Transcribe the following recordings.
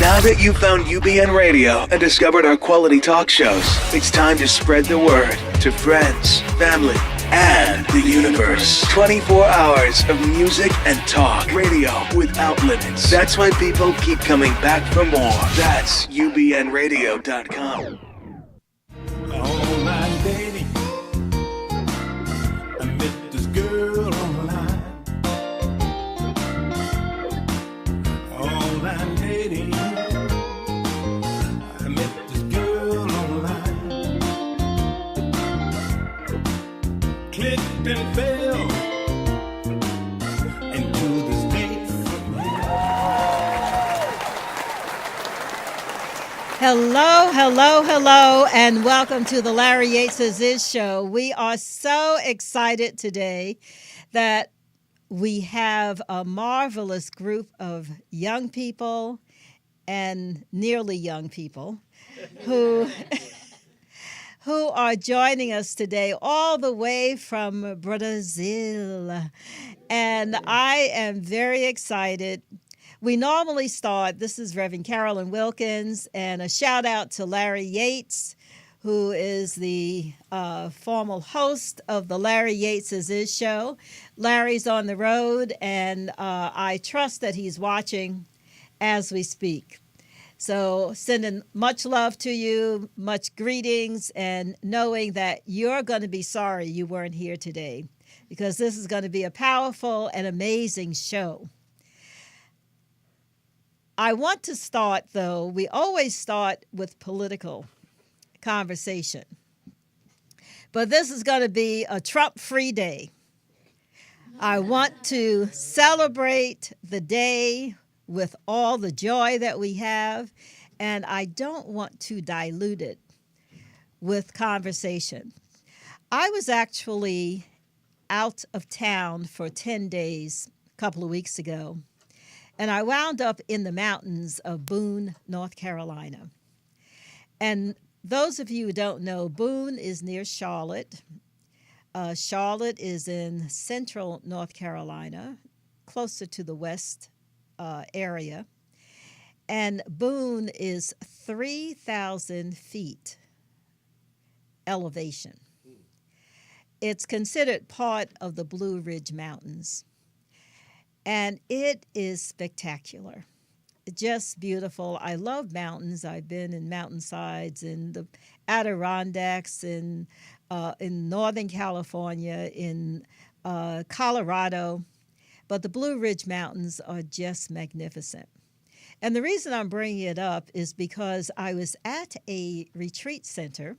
Now that you've found UBN Radio and discovered our quality talk shows, it's time to spread the word to friends, family, and the universe. 24 hours of music and talk. Radio without limits. That's why people keep coming back for more. That's ubnradio.com. All night dating, I met this girl online. All night dating, I met this girl online. Clicked and fell into this date from Hello, hello, hello, and welcome to the Larry Yates Is Show. We are so excited today that we have a marvelous group of young people and nearly young people who are joining us today all the way from Brazil. And I am very excited. We normally start, this is Reverend Carolyn Wilkins, and a shout out to Larry Yates, who is the formal host of the Larry Yates Is Show. Larry's on the road, and I trust that he's watching as we speak. So sending much love to you, much greetings, and knowing that you're going to be sorry you weren't here today, because this is going to be a powerful and amazing show. I want to start, though, we always start with political conversation. But this is going to be a Trump-free day. I want to celebrate the day with all the joy that we have, and I don't want to dilute it with conversation. I was actually out of town for 10 days a couple of weeks ago. And I wound up in the mountains of Boone, North Carolina. And those of you who don't know, Boone is near Charlotte. Charlotte is in central North Carolina, closer to the west area. And Boone is 3,000 feet elevation. It's considered part of the Blue Ridge Mountains. And it is spectacular, just beautiful. I love mountains. I've been in mountainsides in the Adirondacks, in Northern California, in Colorado. But the Blue Ridge Mountains are just magnificent. And the reason I'm bringing it up is because I was at a retreat center.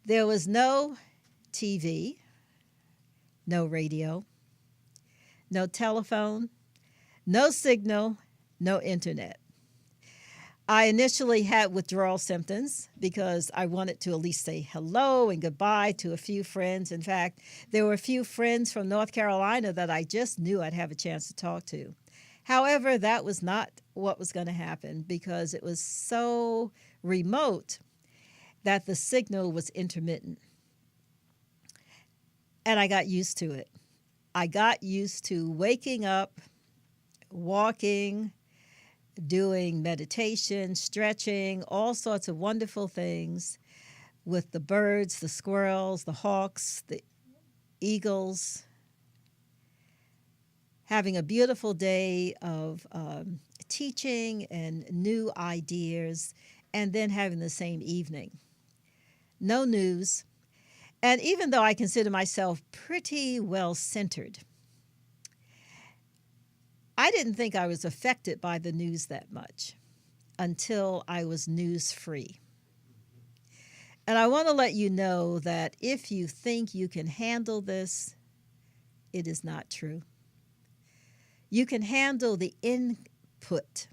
There was no TV, no radio, no telephone, no signal, no internet. I initially had withdrawal symptoms because I wanted to at least say hello and goodbye to a few friends. In fact, there were a few friends from North Carolina that I just knew I'd have a chance to talk to. However, that was not what was going to happen because it was so remote that the signal was intermittent. And I got used to it. I got used to waking up, walking, doing meditation, stretching, all sorts of wonderful things with the birds, the squirrels, the hawks, the eagles, having a beautiful day of teaching and new ideas, and then having the same evening. No news. And even though I consider myself pretty well-centered, I didn't think I was affected by the news that much until I was news-free. And I want to let you know that if you think you can handle this, it is not true. You can handle the input,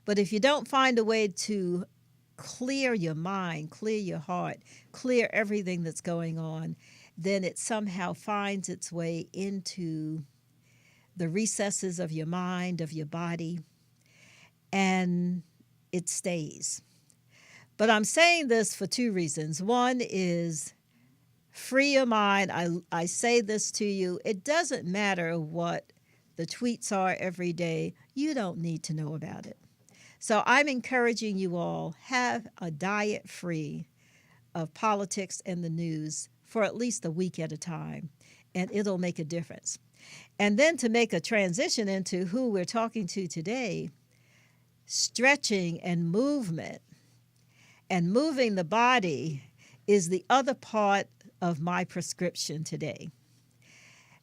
but if you don't find a way to clear your mind, clear your heart, clear everything that's going on, then it somehow finds its way into the recesses of your mind, of your body, and it stays. But I'm saying this for two reasons. One is free your mind. I say this to you. It doesn't matter what the tweets are every day. You don't need to know about it. So I'm encouraging you all, have a diet free of politics and the news for at least a week at a time, and it'll make a difference. And then to make a transition into who we're talking to today, stretching and movement and moving the body is the other part of my prescription today.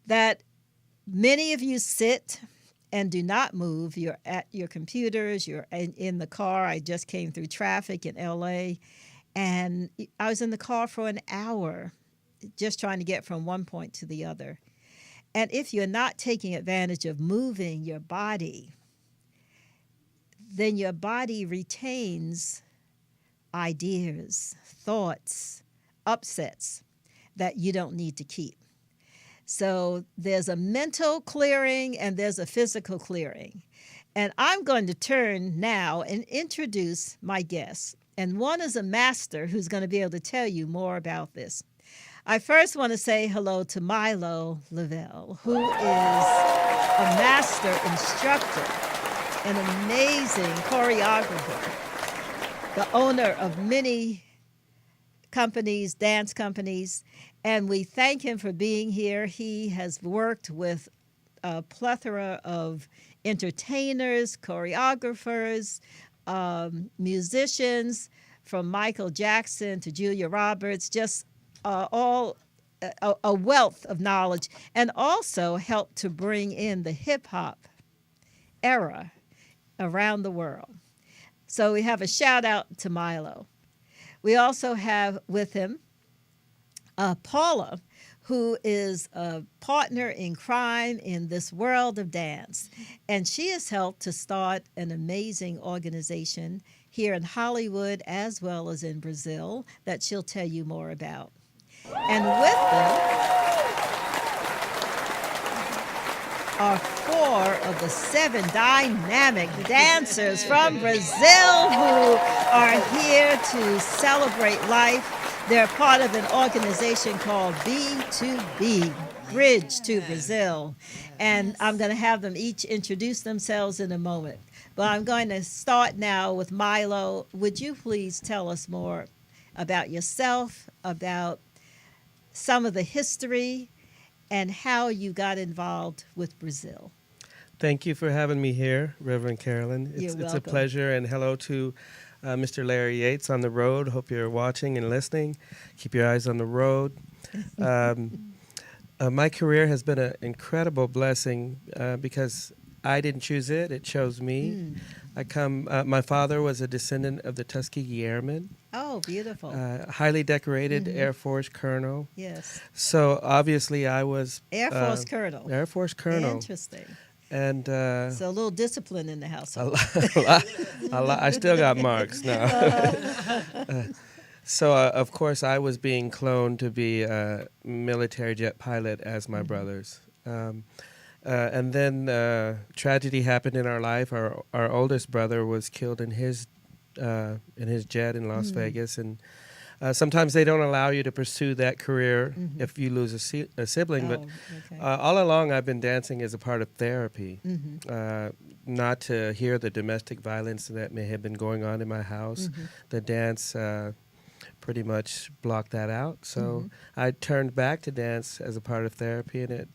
That many of you sit and do not move. You're at your computers, you're in the car. I just came through traffic in LA, and I was in the car for an hour just trying to get from one point to the other. And if you're not taking advantage of moving your body, then your body retains ideas, thoughts, upsets that you don't need to keep. So there's a mental clearing and there's a physical clearing. And I'm going to turn now and introduce my guests. And one is a master who's going to be able to tell you more about this. I first want to say hello to Milo Levell, who is a master instructor, an amazing choreographer, the owner of many companies, dance companies, and we thank him for being here. He has worked with a plethora of entertainers, choreographers, musicians, from Michael Jackson to Julia Roberts, just all a wealth of knowledge, and also helped to bring in the hip-hop era around the world. So we have a shout out to Milo. We also have with him Paula, who is a partner in crime in this world of dance. And she has helped to start an amazing organization here in Hollywood as well as in Brazil that she'll tell you more about. And with them are 4 of the 7 dynamic dancers from Brazil who are here to celebrate life. They're part of an organization called B2B, Bridge to Brazil. And I'm going to have them each introduce themselves in a moment. But I'm going to start now with Milo. Would you please tell us more about yourself, about some of the history, and how you got involved with Brazil? Thank you for having me here, Reverend Carolyn. You're It's a welcome. pleasure, and hello to Mr. Larry Yates on the road. Hope you're watching and listening. Keep your eyes on the road. My career has been an incredible blessing because I didn't choose it; it chose me. My father was a descendant of the Tuskegee Airmen. Oh, beautiful. Highly decorated Air Force colonel. Yes. So obviously, I was Air Force Colonel. Air Force colonel. Interesting. And So a little discipline in the household. I still got marks now. So, of course, I was being cloned to be a military jet pilot as my brothers. And then tragedy happened in our life. Our oldest brother was killed in his jet in Las Vegas. And sometimes they don't allow you to pursue that career if you lose a sibling. But okay. all along, I've been dancing as a part of therapy, not to hear the domestic violence that may have been going on in my house. The dance pretty much blocked that out. So I turned back to dance as a part of therapy, and it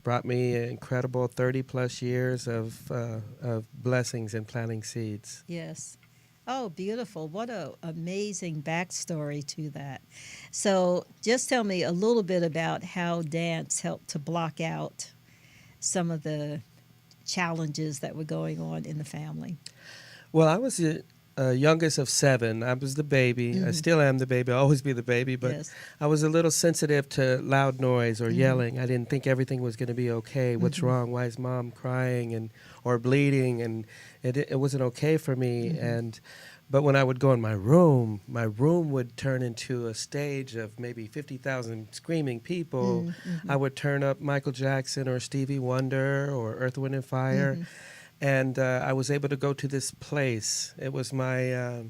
brought me an incredible 30-plus years of blessings and planting seeds. Yes. Oh, beautiful. What an amazing backstory to that. So just tell me a little bit about how dance helped to block out some of the challenges that were going on in the family. Well, I was the youngest of 7. I was the baby. I still am the baby. I'll always be the baby. But Yes. I was a little sensitive to loud noise or yelling. I didn't think everything was going to be okay. What's wrong? Why is mom crying or bleeding? And it wasn't okay for me. But when I would go in my room would turn into a stage of maybe 50,000 screaming people. I would turn up Michael Jackson or Stevie Wonder or Earth, Wind and Fire. And I was able to go to this place. It was my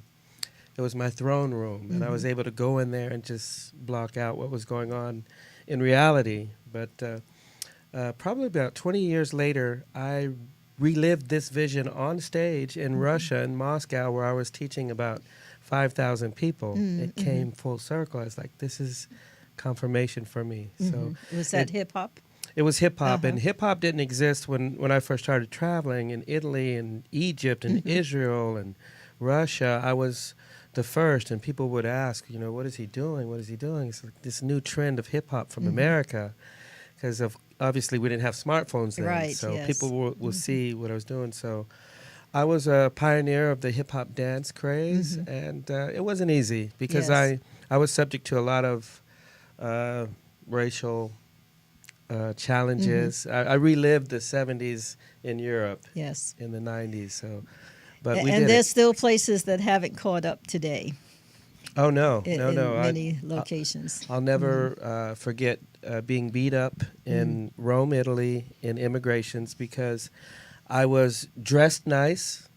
throne room, and I was able to go in there and just block out what was going on in reality. But probably about 20 years later, I relived this vision on stage in Russia, in Moscow, where I was teaching about 5,000 people. It came full circle. I was like, this is confirmation for me. So Was that hip hop? it was hip hop, and hip hop didn't exist when I first started traveling in Italy and Egypt and Israel and Russia. I was the first, and people would ask, what is he doing? What is he doing? It's like this new trend of hip hop from America, because of obviously we didn't have smartphones then, Right, so yes. people will see what I was doing. So I was a pioneer of the hip hop dance craze, and it wasn't easy because Yes. I was subject to a lot of racial challenges. I relived the 70s in Europe Yes. in the 90s. So, but we And did there's it. still places that haven't caught up today Oh no, in, no, in no! many locations. I'll never forget being beat up in Rome, Italy, in immigrations because I was dressed nice,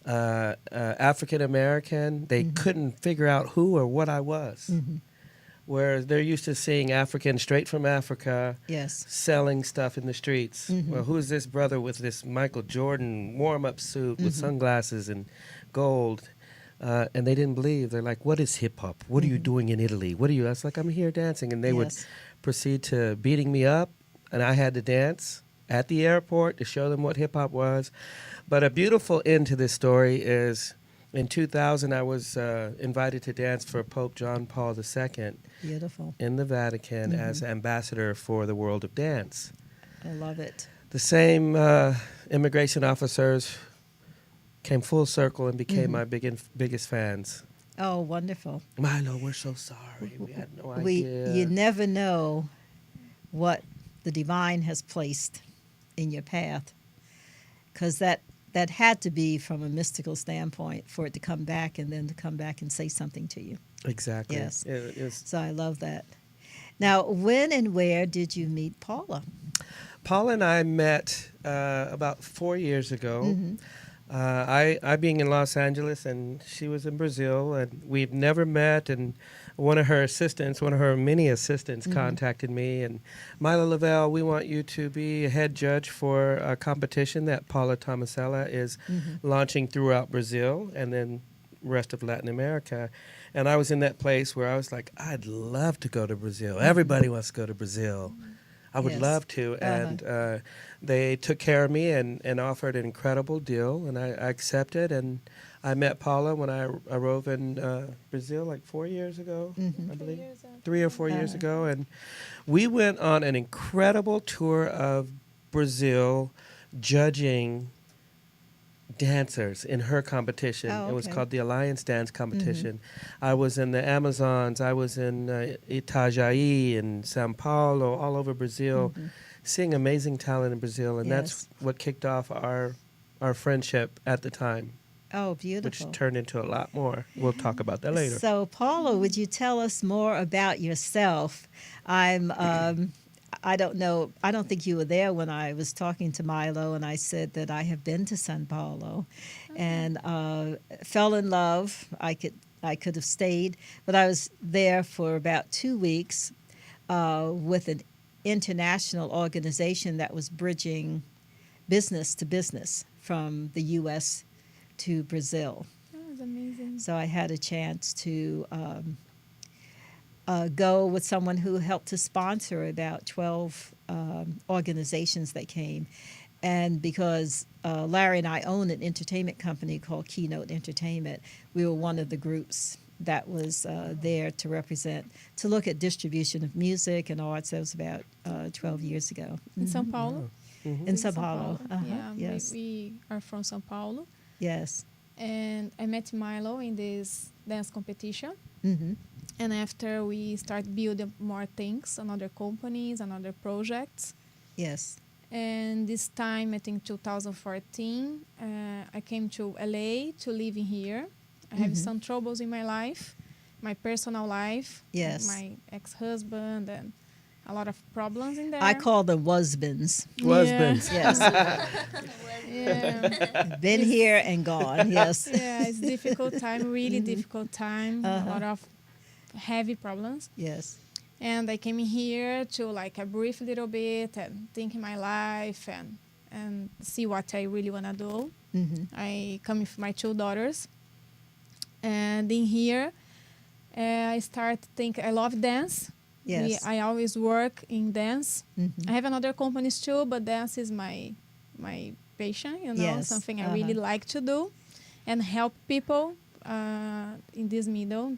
African American. They couldn't figure out who or what I was. Whereas they're used to seeing African straight from Africa Yes. selling stuff in the streets. Well, who is this brother with this Michael Jordan warm-up suit with sunglasses and gold? And they didn't believe. They're like, what is hip-hop? What are you doing in Italy? What are you? I was like, I'm here dancing. And they would Yes. proceed to beating me up, and I had to dance at the airport to show them what hip-hop was. But a beautiful end to this story is in 2000, I was invited to dance for Pope John Paul II Beautiful. in the Vatican as ambassador for the world of dance. I love it. The same immigration officers came full circle and became my biggest fans. Oh, wonderful. Milo, we're so sorry. We had no You idea. never know what the divine has placed in your path, because that had to be from a mystical standpoint for it to come back and then to come back and say something to you. Exactly. Yes. It's So I love that. Now, when and where did you meet Paula? Paul and I met about 4 years ago. I being in Los Angeles and she was in Brazil, and we've never met. And one of her many assistants, contacted me and Milo Levell, we want you to be a head judge for a competition that Paula Tomasella is launching throughout Brazil and then rest of Latin America. And I was in that place where I was like, I'd love to go to Brazil. Everybody wants to go to Brazil. I would Yes. love to. And they took care of me and offered an incredible deal, and I accepted. And I met Paula when I arrived in Brazil like 4 years ago, I believe. 3 or 4 years ago. And we went on an incredible tour of Brazil judging dancers in her competition. Oh, It was okay. called the Alliance Dance Competition. I was in the Amazons. I was in Itajaí and Sao Paulo, all over Brazil, seeing amazing talent in Brazil, and that's what kicked off our friendship at the time, Oh, which beautiful. turned into a lot more. We'll talk about that later. So, Paula, would you tell us more about yourself? I don't know. I don't think you were there when I was talking to Milo, and I said that I have been to Sao Paulo, and fell in love. I could have stayed, but I was there for about 2 weeks with an international organization that was bridging business to business from the U.S. to Brazil. That was amazing. So I had a chance to go with someone who helped to sponsor about 12 organizations that came. And because Larry and I own an entertainment company called Keynote Entertainment, we were one of the groups that was there to represent, to look at distribution of music and arts. That was about 12 years ago. In São Paulo. In Sao Paulo. Yeah, Yes. we are from São Paulo. Yes. And I met Milo in this dance competition. Hmm. And after we start building more things on other companies and other projects. Yes. And this time, I think 2014, I came to LA to live in here. I have some troubles in my life, my personal life. Yes. My ex-husband and a lot of problems in there. I call them husbands. Husbands. Yes. Yeah. Been here and gone. Yes. Yeah, it's difficult time, really difficult time. A lot of heavy problems. Yes. And I came here to like breathe a little bit and think my life and and see what I really want to do. I come with my 2 daughters. And in here, I start think I love dance. Yes. I always work in dance. I have another companies too, but dance is my passion, Yes. something I really like to do and help people in this middle.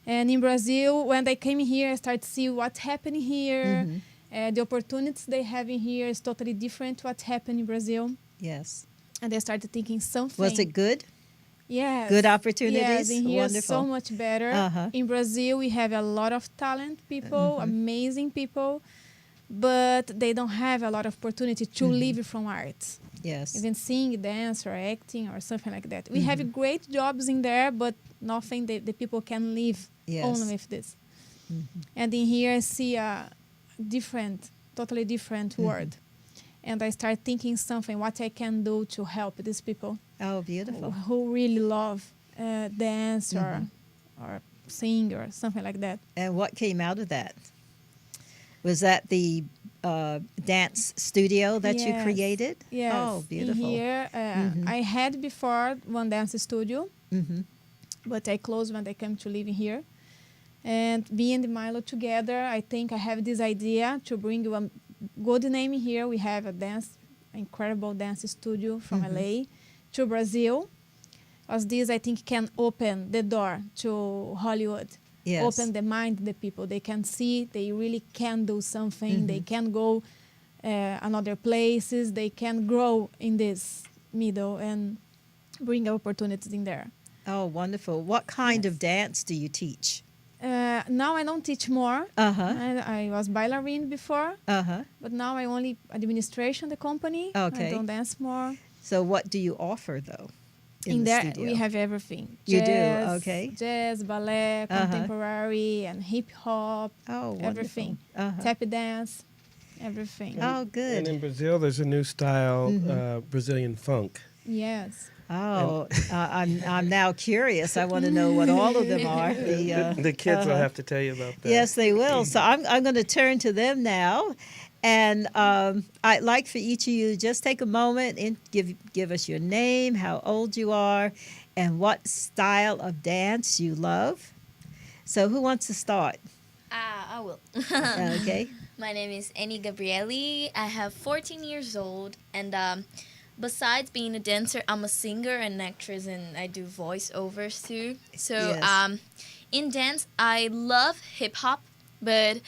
And in Brazil, when I came here, I started to see what's happening here. The opportunities they have in here is totally different what's happening in Brazil. Yes. And I started thinking something. Was it good? Yes. Good opportunities? Yes, in here Wonderful. so much better. In Brazil, we have a lot of talent people, amazing people, but they don't have a lot of opportunity to live from art. Yes. Even sing, dance, or acting, or something like that. We have great jobs in there, but nothing the people can live only with this. And in here, I see a totally different world. And I start thinking something, what I can do to help these people. Oh, beautiful. Who really love dance or sing or something like that. And what came out of that? Was that the dance studio that you Yes. created? Yes. Oh, beautiful. In here, I had before one dance studio, but I closed when I came to live here. And me and Milo together, I think I have this idea to bring a good name here. We have incredible dance studio from LA to Brazil. As this, I think, can open the door to Hollywood. Yes. Open the mind of the people. They can see they really can do something. They can go another places. They can grow in this middle and bring opportunities in there. Oh, wonderful. What kind of dance do you teach? Now I don't teach more. I was ballerine before, but now I only administration the company. Okay. I don't dance more. So what do you offer, though, in the there studio? we have everything. You do? Jazz, Okay. Jazz, ballet, contemporary, and hip hop. Oh, wonderful. Everything. Tap dance, everything. Oh, And good. in Brazil, there's a new style, Brazilian funk. Yes. Oh, I'm now curious. I want to know what all of them are. The kids will have to tell you about that. Yes, they will. So I'm going to turn to them now. And I'd like for each of you to just take a moment and give us your name, how old you are, and what style of dance you love. So who wants to start? I will. Okay. My name is Annie Gabrielli. I have 14 years old, and besides being a dancer, I'm a singer and actress, and I do voiceovers too. So Yes. in dance, I love hip hop, but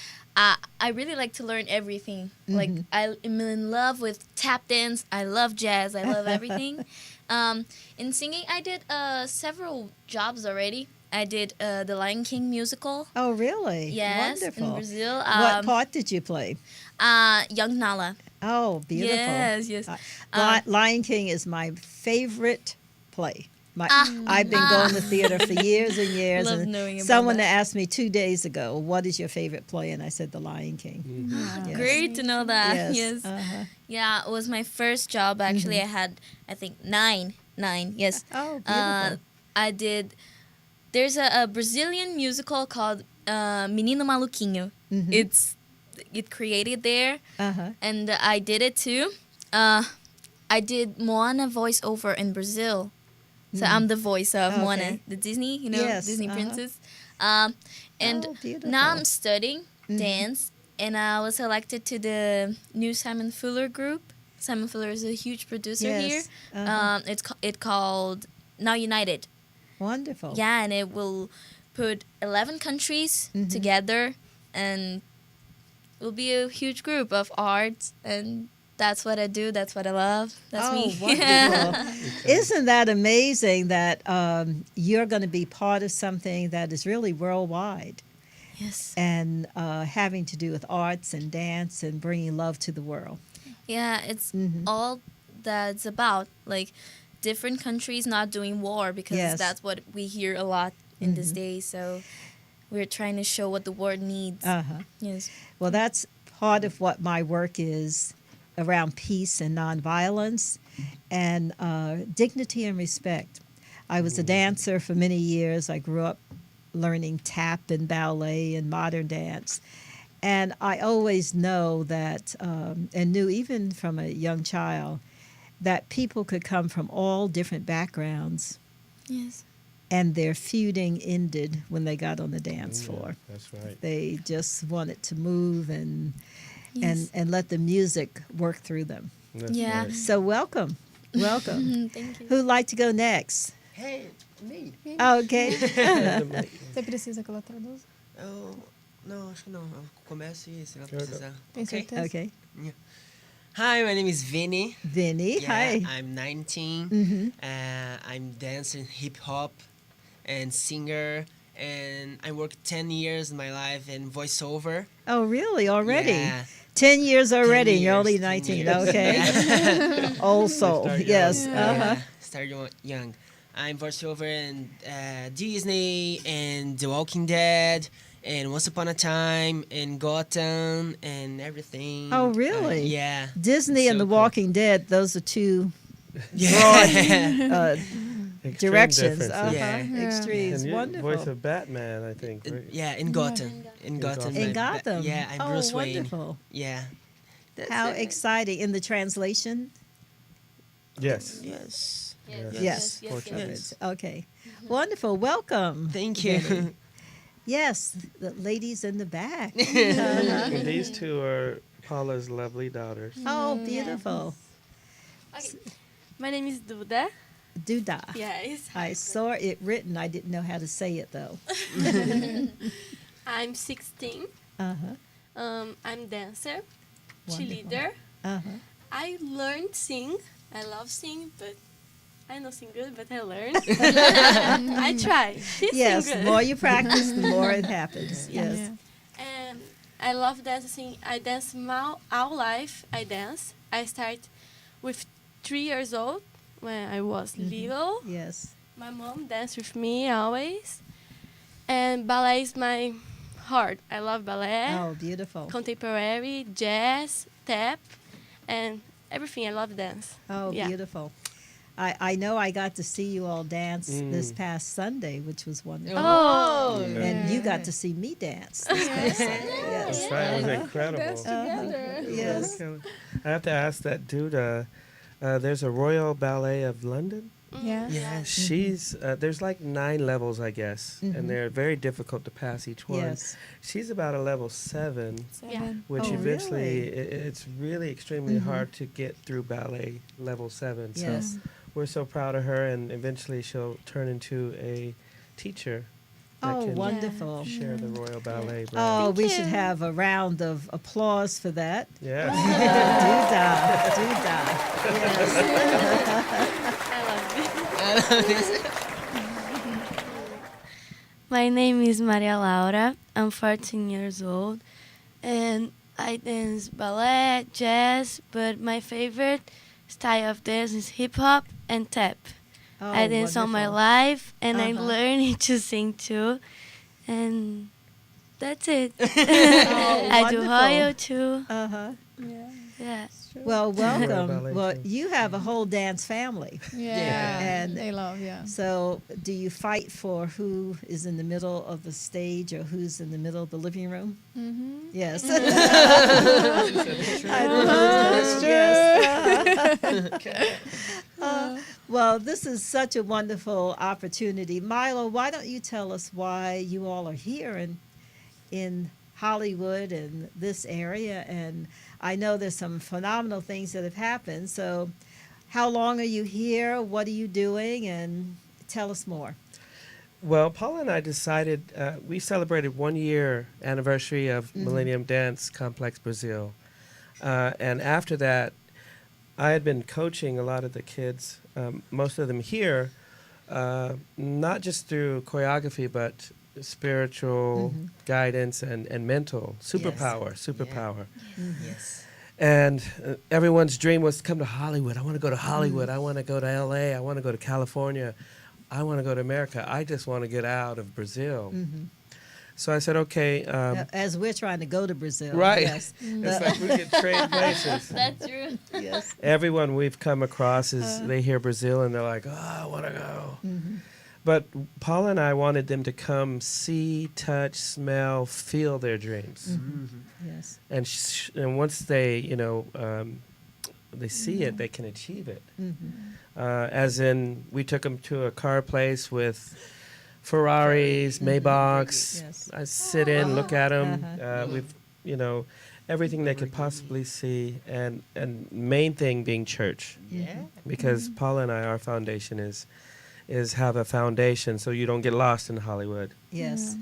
I really like to learn everything. Like, I am in love with tap dance. I love jazz. I love everything. In singing, I did several jobs already. I did the Lion King musical. Oh, really? Yes, Wonderful. in Brazil. What part did you play? Young Nala. Oh, beautiful. Yes, yes. Lion King is my favorite play. I've been going to theater for years and years. Love and knowing about someone that. asked me 2 days ago, what is your favorite play? And I said, The Lion King. Yes. Great to know that. Yes. Yes. Uh-huh. Yeah, it was my first job. Actually, I had, I think, nine. Yes. Oh, beautiful. I did. There's a Brazilian musical called Menino Maluquinho. It created there, and I did it too. I did Moana voiceover in Brazil. So I'm the voice of Moana, Okay. the Disney, Yes, Disney princess. Oh, And beautiful. now I'm studying dance, and I was selected to the new Simon Fuller group. Simon Fuller is a huge producer Yes, here. It's called Now United. Wonderful. Yeah, and it will put 11 countries together, and it will be a huge group of arts, and that's what I do. That's what I love. That's me. Wonderful. Isn't that amazing that you're going to be part of something that is really worldwide Yes. and having to do with arts and dance and bringing love to the world? Yeah, it's all that's about, like, different countries not doing war, because Yes. that's what we hear a lot in this day. So we're trying to show what the world needs. Yes. Well, that's part of what my work is around peace and nonviolence and dignity and respect. I was a dancer for many years. I grew up learning tap and ballet and modern dance. And I always know that, and knew even from a young child, that people could come from all different backgrounds, Yes. and their feuding ended when they got on the dance floor. That's right. They just wanted to move and Yes. and let the music work through them. That's Yeah. right. So welcome, welcome. Thank you. Who'd like to go next? Hey, me. Okay. Você precisa que ela traduza? Não, acho que não. Eu começo e se ela Eu não. precisar. Tem Okay. certeza? Okay. Hi, my name is Vinny. Vinny, Yeah, hi. I'm 19. Mhm. I'm dancing hip hop and singer, and I worked 10 years in my life in voiceover. Oh, really? Already? Yeah. 10 years already, and you're only years, 19. 10 years. Okay. Yeah. Old soul. start young. Yes. Yeah. Uh-huh. Started young. I'm voiceover in Disney and The Walking Dead and Once Upon a Time and Gotham and everything. Oh, really? Yeah. Disney and So The cool. Walking Dead, those are two Yeah. uh, Extreme directions. differences. Uh-huh. Yeah. Extremes. And you Wonderful. voice of Batman, I think. Right? Yeah, in Gotham. In Gotham. In I'm Gotham. Yeah, I'm oh, Bruce Wayne. wonderful. Yeah. How exciting. In the translation? Yes. Yes. Yes. Yes. Okay. Wonderful. Welcome. Thank you. Yes, the ladies in the back. And these two are Paula's lovely daughters. Oh, beautiful. Okay. My name is Duda. Duda. Yes. I saw it written. I didn't know how to say it, though. I'm 16. Uh-huh. I'm dancer, Wonderful. cheerleader. Uh-huh. I learned sing. I love sing, but I don't sing good, but I learned. I try. Yes, Sing the good. more you practice, the more it happens. Yes. Yeah. And I love dancing. I dance my all life. I dance. I start with 3 years old when I was little. Yes. My mom danced with me always. And ballet is my heart. I love ballet, Oh, beautiful. contemporary, jazz, tap, and everything. I love dance. Oh, Yeah. beautiful. I know I got to see you all dance this past Sunday, which was wonderful. Oh, And you got to see me dance this past Sunday. Yes. That's right. It was incredible. Dance together. Yes. I have to ask that dude. There's a Royal Ballet of London. Yeah. Yes. She's there's like 9 levels, I guess, and they're very difficult to pass each one. Yes. She's about a level 7, Seven. which Oh, eventually really? it's really extremely hard to get through ballet level 7. Yes. So we're so proud of her, and eventually she'll turn into a teacher. that Oh, can wonderful. Share the Royal Ballet brand. Oh, we Thank should you. have a round of applause for that. Yes. Doodah. Yes. I love it. My name is Maria Laura. I'm 14 years old, and I dance ballet, jazz, but my favorite style of dance is hip hop and tap. Oh, I dance all my wonderful. life, and I'm Uh-huh. learning to sing too, and that's it. Oh, I do wonderful. Hoyo too. Uh-huh. Yeah. Yeah. Well, welcome. Ballet, Well, too. you have a whole dance family. Yeah. And- they love, yeah. So, do you fight for who is in the middle of the stage or who's in the middle of the living room? Mm-hmm. Yes. Well, this is such a wonderful opportunity. Milo, why don't you tell us why you all are here in Hollywood and this area? And I know there's some phenomenal things that have happened. So, how long are you here? What are you doing? And tell us more. Well, Paula and I decided we celebrated 1 year anniversary of Millennium Dance Complex Brazil, and after that, I had been coaching a lot of the kids, most of them here, not just through choreography, but spiritual guidance and mental superpower. Yes. And everyone's dream was to come to Hollywood. I want to go to Hollywood. I want to go to LA. I want to go to California. I want to go to America. I just want to get out of Brazil. So I said, okay. As we're trying to go to Brazil. Right. Yes. It's like we could trade places. That's true. Yes. Everyone we've come across is they hear Brazil and they're like, oh, I want to go. But Paula and I wanted them to come see, touch, smell, feel their dreams. Yes. And once they, they see it, they can achieve it. As in, we took them to a car place with Ferraris, Maybachs. Yes. I sit in, look at them. We've, everything they could possibly see, and main thing being church. Yeah. Because Paula and I, our foundation is have a foundation so you don't get lost in Hollywood. Yes.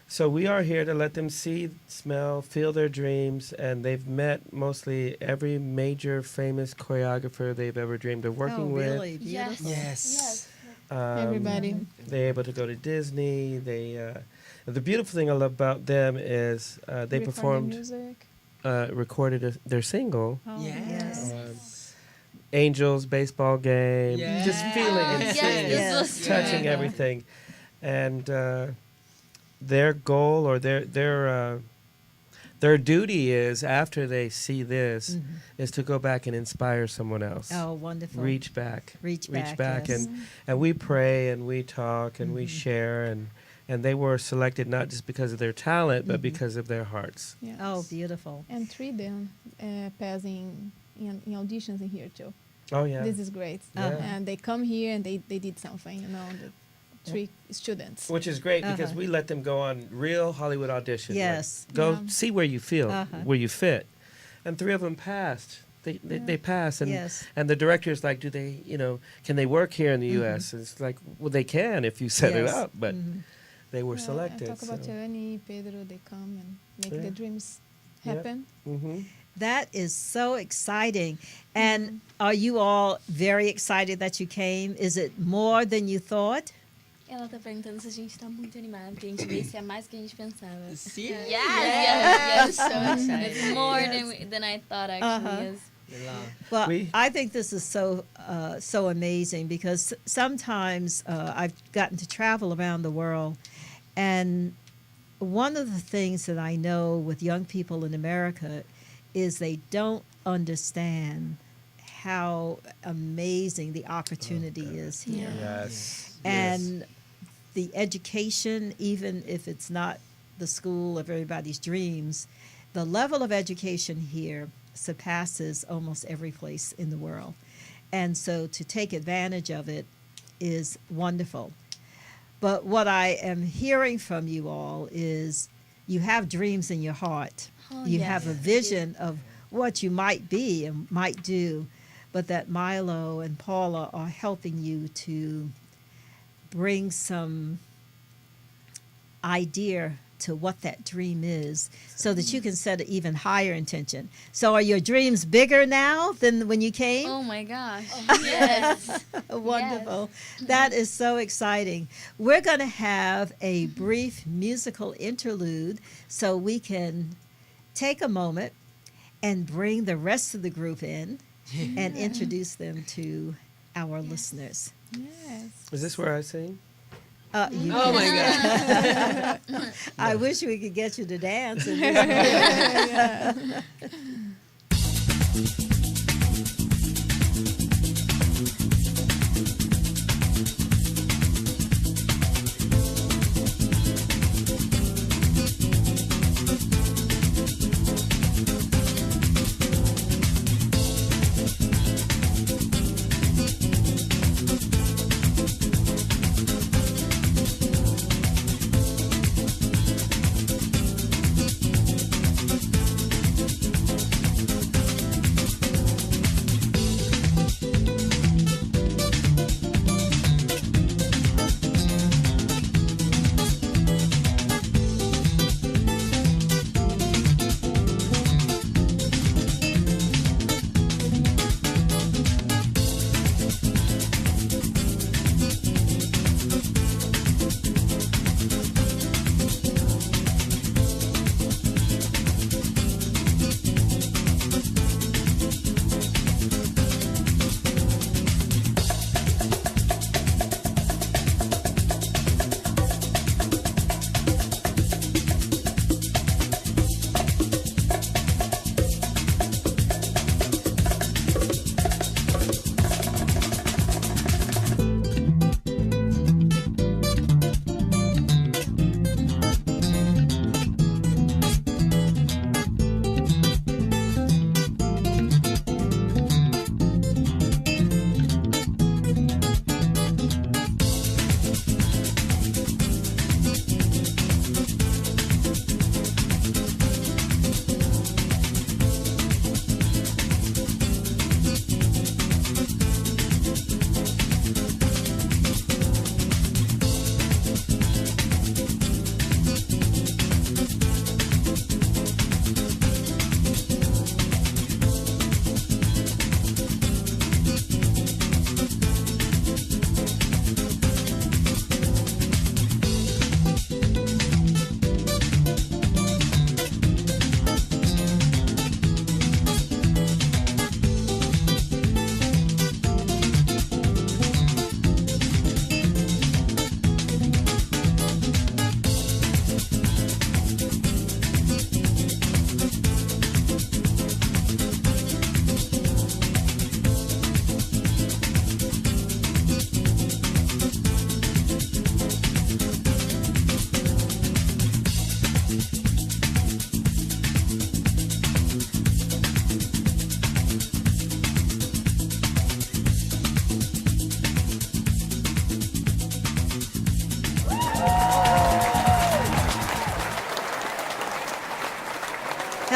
So we are here to let them see, smell, feel their dreams, and they've met mostly every major famous choreographer they've ever dreamed of working with. Really beautiful. Yes. Everybody. They're able to go to Disney. The beautiful thing I love about them is they Recording performed, music. recorded their single, Oh, Yes. Angels baseball game, Yeah. just feeling and Yes, seeing, this Yes. was touching Yeah. everything, and their goal or their duty is after they see this is to go back and inspire someone else. Oh, wonderful. Reach back, Reach back, yes. and we pray and we talk and we share and they were selected not just because of their talent but because of their hearts. Yes. Oh, beautiful. And three them passing in auditions in here too. Oh yeah. This is great. Yeah. And they come here and they did something, the three students. Which is great because we let them go on real Hollywood auditions. like, Yes. go Yeah. see where you feel, where you fit. And three of them passed. They passed. And, Yes. and the director's like, do they, can they work here in the U.S.? And it's like, well, they can if you set it Yes. up. But they were Yeah, selected. and talk about so. Tiani, Pedro, they come and make Yeah. the dreams Yep. happen. That is so exciting. And are you all very excited that you came? Is it more than you thought? Ela tá perguntando se a gente tá muito animado, pra gente ver se é mais do que a gente pensava. See? Yes. So excited. It's more than I thought actually is. Well, We- I think this is so amazing because sometimes I've gotten to travel around the world, and one of the things that I know with young people in America is they don't understand how amazing the opportunity is here. Yes. And the education, even if it's not the school of everybody's dreams, the level of education here surpasses almost every place in the world. And so to take advantage of it is wonderful. But what I am hearing from you all is you have dreams in your heart. Oh, You yes. have a vision of what you might be and might do, but that Milo and Paula are helping you to bring some idea to what that dream is so that you can set an even higher intention. So are your dreams bigger now than when you came? Oh my gosh. Yes. Wonderful. That is so exciting. We're going to have a brief musical interlude so we can take a moment and bring the rest of the group in and introduce them to our listeners. Yes. Is this where I sing? You Oh my God. I wish we could get you to dance.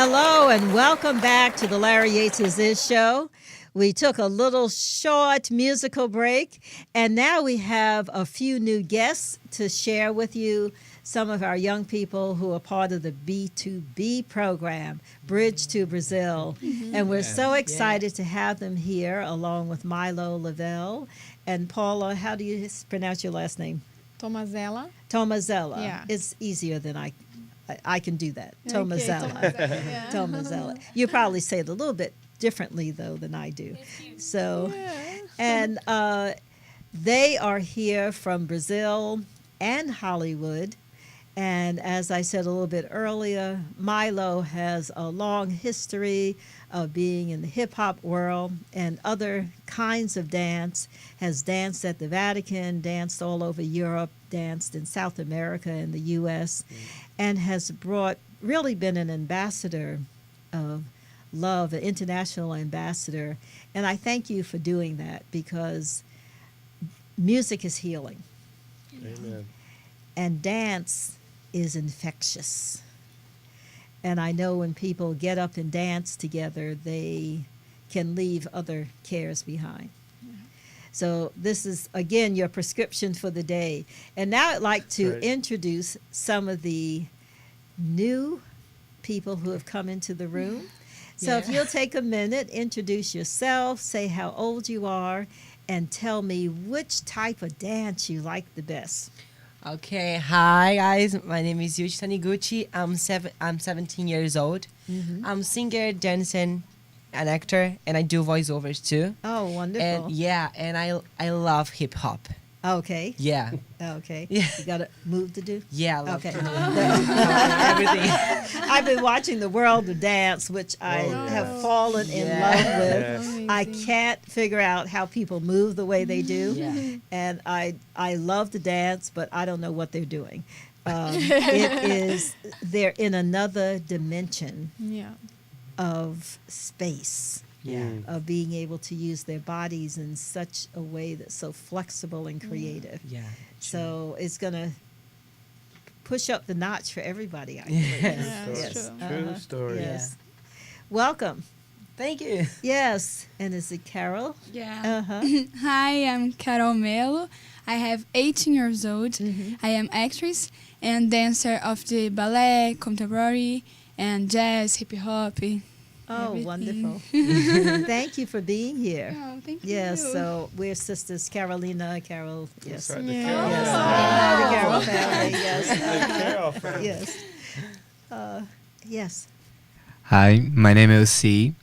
Hello and welcome back to the Larry Yates Is Show. We took a little short musical break, and now we have a few new guests to share with you. Some of our young people who are part of the B2B program, Bridge to Brazil. And we're so excited to have them here, along with Milo Levell. And Paula, how do you pronounce your last name? Tomazella. Tomazella. Yeah. It's easier than I can do that. Okay, Tomazella. Tomazella, yeah. Tomazella. You probably say it a little bit differently, though, than I do. So, and they are here from Brazil and Hollywood. And as I said a little bit earlier, Milo has a long history of being in the hip-hop world and other kinds of dance, has danced at the Vatican, danced all over Europe, danced in South America and the U.S., and has really been an ambassador of love, an international ambassador. And I thank you for doing that, because music is healing. Amen. And dance is infectious. And I know when people get up and dance together, they can leave other cares behind. So this is, again, your prescription for the day. And now I'd like to Right. introduce some of the new people who have come into the room. So if you'll take a minute, introduce yourself, say how old you are, and tell me which type of dance you like the best. Okay, hi guys. My name is Yuji Taniguchi. I'm 17 years old. I'm singer, dancer, an actor, and I do voiceovers too. Oh, wonderful. And I love hip hop. Okay. Yeah, Okay. Yeah. You got a move to do? yeah, I love Okay. everything. I've been watching the world of dance, which I have fallen in love with. Yes. I can't figure out how people move the way they do. Yeah. And I love to dance, but I don't know what they're doing. They're in another dimension Yeah. of space, Yeah. of being able to use their bodies in such a way that's so flexible and creative. Yeah. So it's going to push up the notch for everybody, I believe. Yeah, True that's Yes. true. True story. Yes. Welcome. Thank you. Yes. And is it Carol? Yeah. Uh-huh. Hi, I'm Carol Melo. I have 18 years old. Mm-hmm. I am actress and dancer of the ballet, contemporary, and jazz, hip hop. Oh, Everything. wonderful. Thank you for being here. Oh, thank Yes, you. so we're sisters, Carolina, Carol, yes. That's right, the Yeah. Carol Yes. family. The Carol family, yes. The Carol family. Yes. Yes. Hi, my name is C.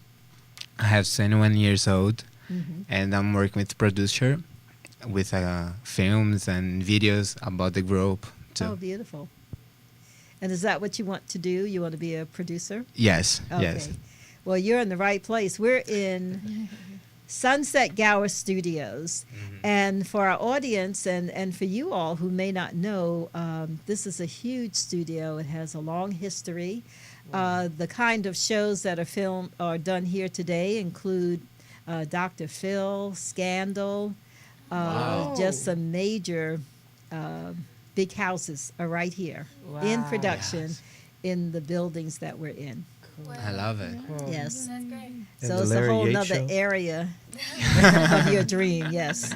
I have 21 years old, Mm-hmm. and I'm working with producer with films and videos about the group too. Oh, beautiful. And is that what you want to do? You want to be a producer? Yes, Okay. yes. Well, you're in the right place. We're in Sunset Gower Studios. And for our audience and for you all who may not know, this is a huge studio. It has a long history. The kind of shows that are done here today include Dr. Phil, Scandal, just some major big houses are right here in Wow. production in the buildings that we're in. I love it. Yes. That's great. And So the it's a Larry whole Yates nother Show. area of your dream. Yes.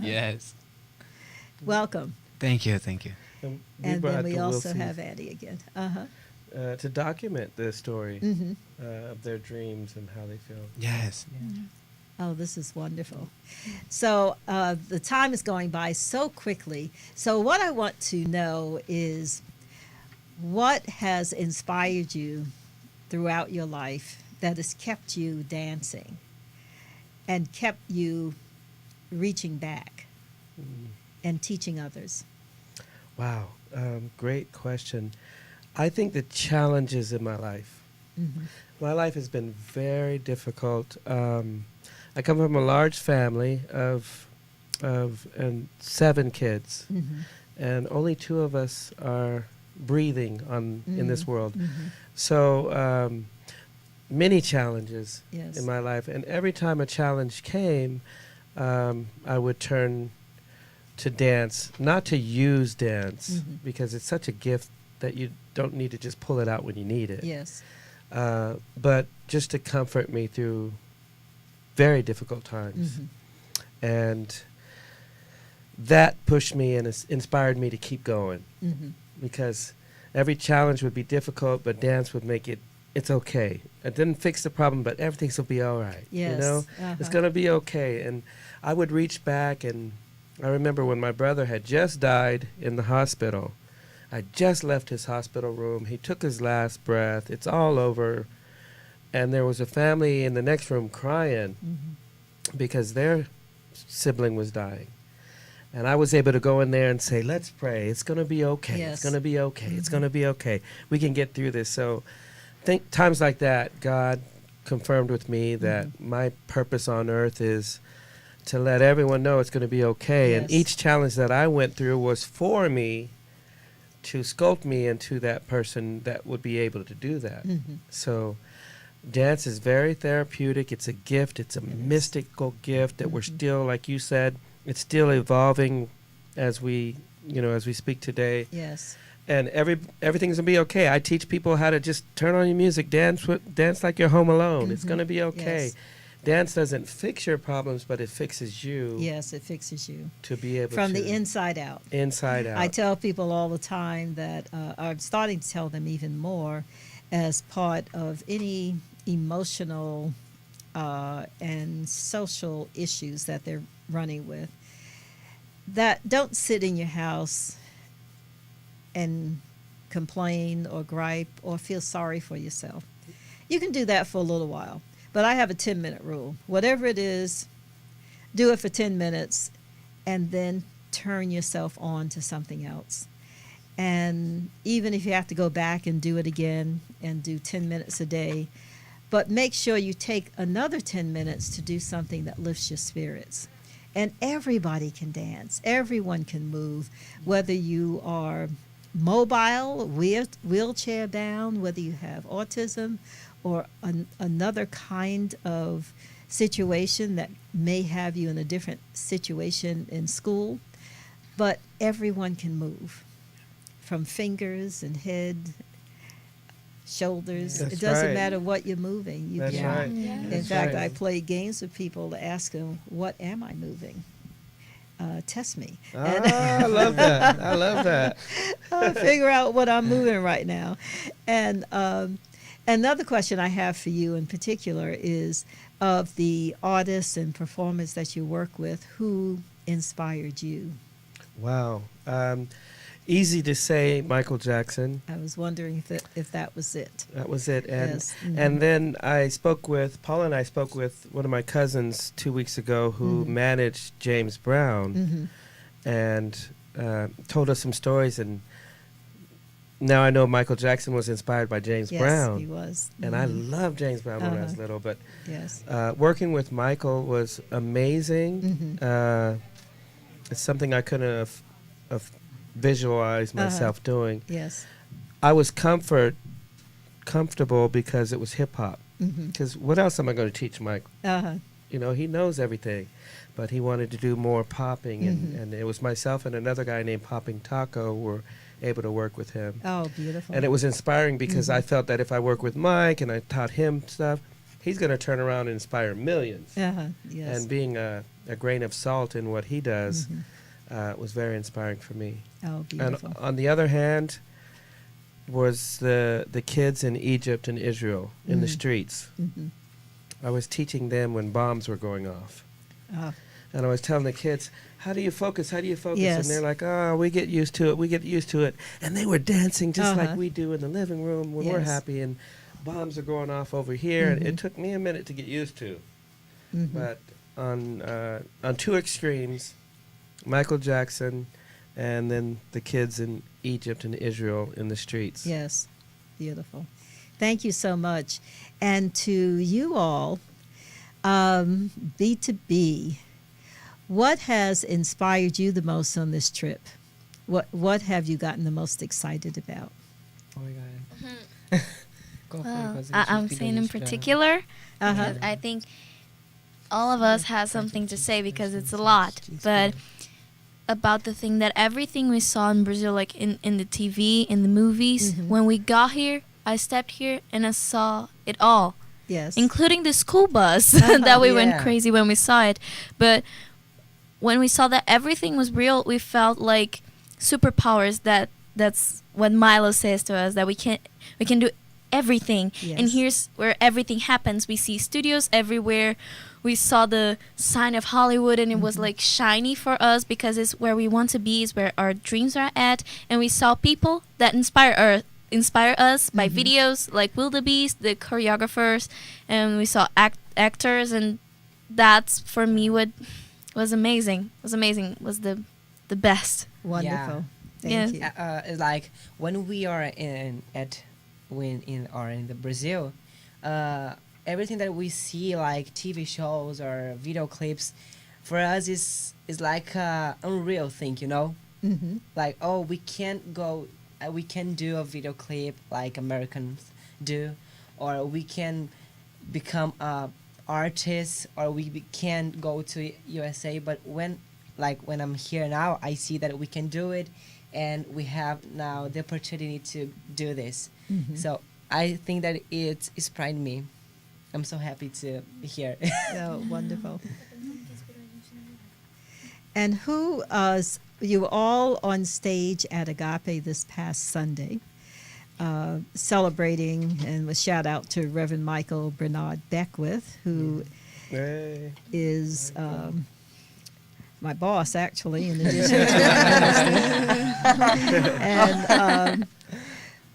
Yes. Welcome. Thank you, thank you. And And brought then we the also Wilsons, have Addie again. Uh-huh. to document the story hmm of their dreams and how they feel. Yes. Oh, this is wonderful. So the time is going by so quickly. So what I want to know is what has inspired you throughout your life that has kept you dancing and kept you reaching back and teaching others? Wow, great question. I think the challenges in my life. Mm-hmm. My life has been very difficult. I come from a large family of 7 kids, Mm-hmm. and only 2 of us are breathing in this world. Mm-hmm. So many challenges Yes. in my life, and every time a challenge came, I would turn to dance, not to use dance, Mhm. because it's such a gift that you don't need to just pull it out when you need it. Yes. but just to comfort me through very difficult times. And that pushed me and inspired me to keep going, because every challenge would be difficult, but dance would make it's okay. It didn't fix the problem, but everything's will be all right. Yes. You know, it's going to be okay. And I would reach back, and I remember when my brother had just died in the hospital. I just left his hospital room. He took his last breath. It's all over. And there was a family in the next room crying because their sibling was dying. And I was able to go in there and say, let's pray. It's going to be okay. Yes. It's going to be okay. It's going to be okay. We can get through this. So think times like that, God confirmed with me that my purpose on earth is to let everyone know it's going to be okay. And Yes. each challenge that I went through was for me to sculpt me into that person that would be able to do that. So dance is very therapeutic. It's a gift. It's a mystical gift that we're still, like you said, it's still evolving as we speak today. Yes. And everything's gonna be okay. I teach people how to just turn on your music, dance like you're home alone. It's gonna be okay. Yes. Dance doesn't fix your problems, but it fixes you. Yes, it fixes you. To be able From to the inside out. Inside out. I tell people all the time that I'm starting to tell them even more as part of any emotional and social issues that they're running with, that don't sit in your house and complain or gripe or feel sorry for yourself. You can do that for a little while, but I have a 10-minute rule. Whatever it is, do it for 10 minutes and then turn yourself on to something else. And even if you have to go back and do it again and do 10 minutes a day, but make sure you take another 10 minutes to do something that lifts your spirits. And everybody can dance. Everyone can move, whether you are mobile, wheelchair bound, whether you have autism or another kind of situation that may have you in a different situation in school. But everyone can move, from fingers and head, shoulders. That's It doesn't right. matter what you're moving. You That's can. right. In That's fact, right. I play games with people to ask them, what am I moving? Test me. I love that. I love that. Figure out what I'm moving right now. And another question I have for you in particular is, of the artists and performers that you work with, who inspired you? Wow. Easy to say Michael Jackson. I was wondering if that was it. That was it. And Yes. and then Paula and I spoke with one of my cousins 2 weeks ago who managed James Brown and told us some stories. And now I know Michael Jackson was inspired by James Yes, Brown. he was. And I loved James Brown when I was little. But Yes. working with Michael was amazing. It's something I couldn't have visualized myself doing. Yes. I was comfortable because it was hip hop. Because what else am I going to teach Mike? You know, he knows everything, but he wanted to do more popping, and it was myself and another guy named Popping Taco were able to work with him. Oh, beautiful. And it was inspiring because I felt that if I work with Mike and I taught him stuff, he's going to turn around and inspire millions. Yes. And being a grain of salt in what he does was very inspiring for me. Oh, beautiful. And on the other hand, was the kids in Egypt and Israel in the streets. I was teaching them when bombs were going off. Oh. And I was telling the kids, how do you focus? How do you focus? Yes. And they're like, oh, we get used to it. We get used to it. And they were dancing just like we do in the living room when we're Yes. happy. And bombs are going off over here. And it took me a minute to get used to. But on two extremes, Michael Jackson and then the kids in Egypt and Israel in the streets. Yes. Beautiful. Thank you so much. And to you all, B2B, what has inspired you the most on this trip? What have you gotten the most excited about? Oh my God. Go for it, Well, 'cause a I'm gente saying in fica inspirada. particular, because I think all of us have something to say because it's a lot. But about the thing that everything we saw in Brazil, like in the TV, in the movies, when we got here, I stepped here and I saw it all, Yes. including the school bus that we went Yeah. crazy when we saw it. But when we saw that everything was real, we felt like superpowers. That's what Milo says to us, that we can do everything. And Yes. here's where everything happens. We see studios everywhere. We saw the sign of Hollywood, and it was like shiny for us because it's where we want to be, is where our dreams are at. And we saw people that inspire us by videos like Wildebeest, the choreographers, and we saw actors, and that's for me what was amazing. Was the best. Wonderful. Yeah. Thank you. It's like when we are in the Brazil, everything that we see like TV shows or video clips, for us is like a unreal thing, you know. Mm-hmm. Like, oh, we can't do a video clip like Americans do, or we can become artists, or we can go to USA. But when I'm here now, I see that we can do it, and we have now the opportunity to do this. So I think that it inspired me. I'm so happy to be here. Oh, wonderful. And who you were all on stage at Agape this past Sunday, celebrating, and with shout out to Reverend Michael Bernard Beckwith, who Hey. is my boss, actually, in addition to my minister. And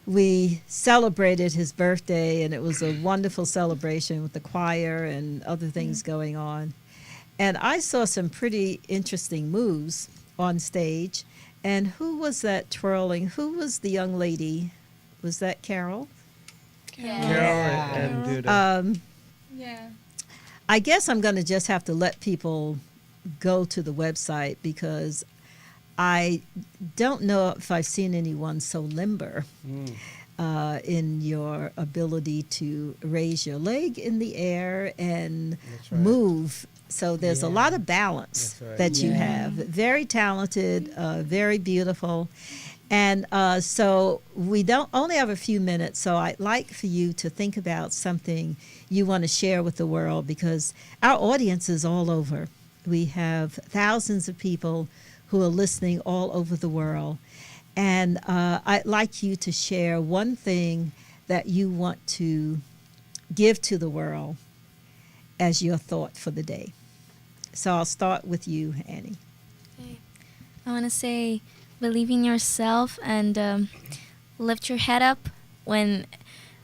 we celebrated his birthday, and it was a wonderful celebration with the choir and other things going on. And I saw some pretty interesting moves on stage. And who was that twirling? Who was the young lady? Was that Carol? Carol and Duda. Yeah. I guess I'm going to just have to let people go to the website, because I don't know if I've seen anyone so limber in your ability to raise your leg in the air and That's right. move. So there's a Yeah. lot of balance That's right. that you Yeah. have. Very talented, very beautiful. And so we don't only have a few minutes, so I'd like for you to think about something you want to share with the world, because our audience is all over. We have thousands of people who are listening all over the world. And I'd like you to share one thing that you want to give to the world as your thought for the day. So I'll start with you, Annie. I want to say, believe in yourself and lift your head up. When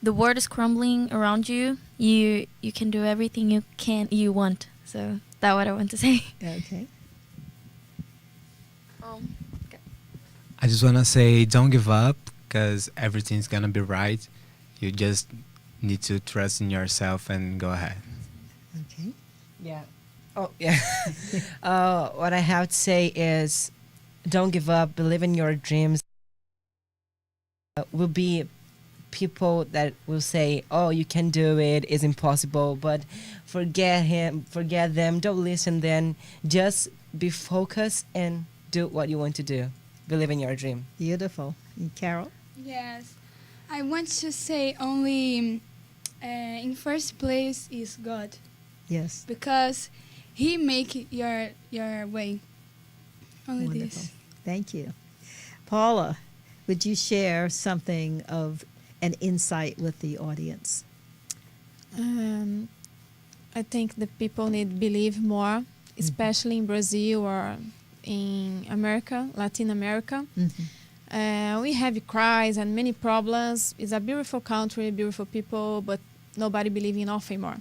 the world is crumbling around you, you can do everything you want. So that's what I want to say. Okay. I just want to say, don't give up, because everything's going to be right. You just need to trust in yourself and go ahead. Okay. Yeah. Oh, yeah. What I have to say is, don't give up. Believe in your dreams. Will be people that will say, "Oh, you can do it. It's impossible." But forget them. Don't listen. Then just be focused and do what you want to do. Believe in your dream. Beautiful. And Carol? Yes. I want to say only in first place is God, Yes. because He make your way. Only Wonderful. this. Thank you. Paula, would you share something of an insight with the audience? I think the people need to believe more, especially in Brazil or in America, Latin America. We have crises and many problems. It's a beautiful country, beautiful people, but nobody believes in nothing more.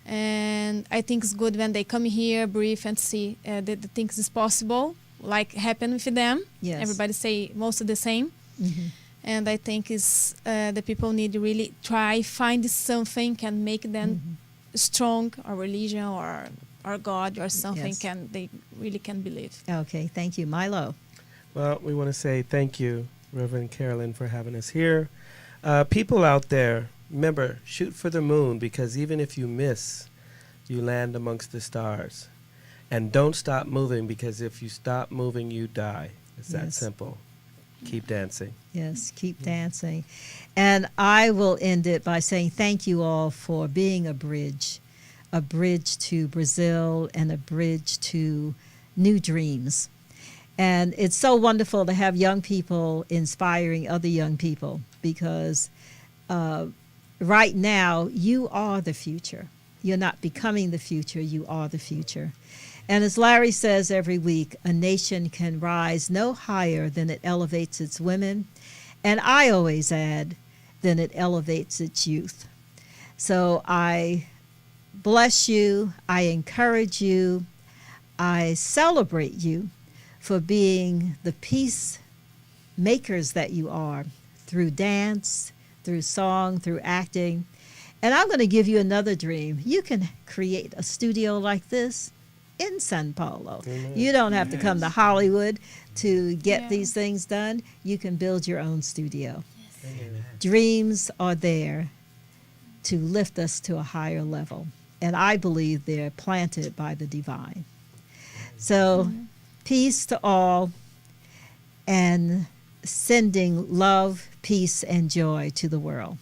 And I think it's good when they come here, breathe, and see that the things is possible, like happen with them. Yes. Everybody say most of the same. And I think is the people need to really try, find something can make them strong, or religion or God or something Yes. they really can believe. Okay, thank you. Milo? Well, we want to say thank you, Reverend Carolyn, for having us here. People out there, remember, shoot for the moon, because even if you miss, you land amongst the stars. And don't stop moving, because if you stop moving, you die. It's that Yes. simple. keep dancing. Yes, keep dancing. And I will end it by saying thank you all for being a bridge to Brazil and a bridge to new dreams. And it's so wonderful to have young people inspiring other young people because right now you are the future. You're not becoming the future, you are the future. And as Larry says every week, a nation can rise no higher than it elevates its women. And I always add, than it elevates its youth. So I bless you, I encourage you, I celebrate you for being the peace makers that you are through dance, through song, through acting. And I'm going to give you another dream. You can create a studio like this in Sao Paulo. Amen. You don't have to come to Hollywood to get these things done. You can build your own studio. Amen. Dreams are there to lift us to a higher level. And I believe they're planted by the divine. So peace to all and sending love, peace, and joy to the world.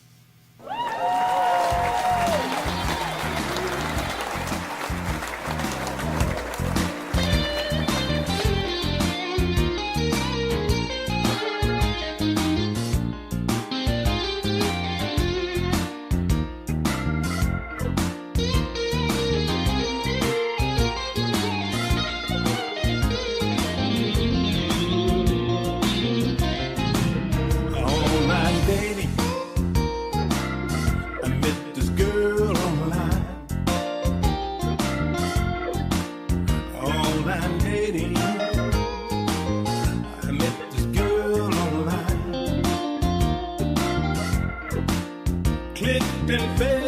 Online dating. I met this girl online. Online dating. I met this girl online. Clicked and fell.